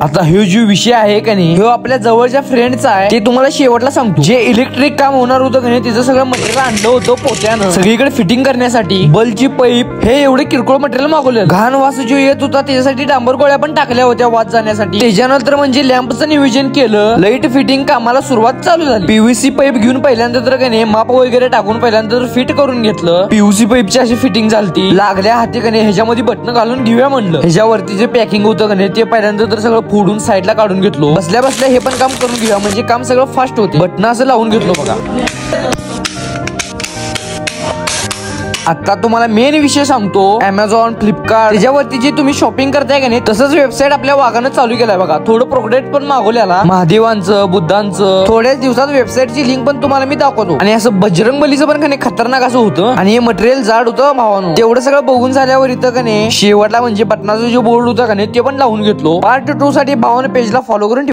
आता हे जो विषय आहे का नाही, हे आपल्या जवळच्या फ्रेंडचा आहे, ते तुम्हाला शेवटला सांगतो. जे इलेक्ट्रिक काम होणार होतं का नाही, त्याचं सगळं मटेरियल आणलं होतं पोत्यानं सगळीकडे फिटिंग करण्यासाठी. बल्बची पाईप हे एवढे किरकोळ मटेरियल मागवलं. घाण वास जो येत होता त्याच्यासाठी डांबर गोळ्या पण टाकल्या होत्या वाद जाण्यासाठी. त्याच्यानंतर म्हणजे लॅम्पचं नियोजन केलं. लाईट फिटिंग कामाला सुरुवात चालू झाली. पीव्हीसी पाईप घेऊन पहिल्यांदा तर का नाही माप वगैरे टाकून पहिल्यांदा तर फिट करून घेतलं. पीव्हीसी पाईपची अशी फिटिंग झालती. लागल्या हाती का नाही ह्याच्यामध्ये बटन घालून घेऊया म्हणलं. ह्याच्यावरती जे पॅकिंग होतं का नाही ते पहिल्यांदा तर सगळं फोडून साईडला काढून घेतलो. बसल्या बसल्या हे पण काम करून घेऊया म्हणजे काम सगळं फास्ट होते. बटन असं लावून घेतलो बघा. आता तुम्हाला मेन विषय सांगतो. अमेझॉन, फ्लिपकार्ट त्याच्यावरती जे तुम्ही शॉपिंग करताय का नाही तसंच वेबसाईट आपल्या वागानं चालू केलाय बघा. थोडं प्रोडक्ट पण मागवल्याला महादेवांचं, बुद्धांचं. थोड्याच दिवसात वेबसाईटची लिंक पण तुम्हाला मी दाखवतो. आणि असं बजरंगबलीचं पण का नाही खतरनाक असं होतं. आणि हे मटेरियल जाड होतं भावानं. तेवढं सगळं बघून झाल्यावर इथं का नाही शेवटला म्हणजे बटनाचा जो बोर्ड होता का नाही ते पण लावून घेतलो. पार्ट 2 साठी भावानं पेजला फॉलो करून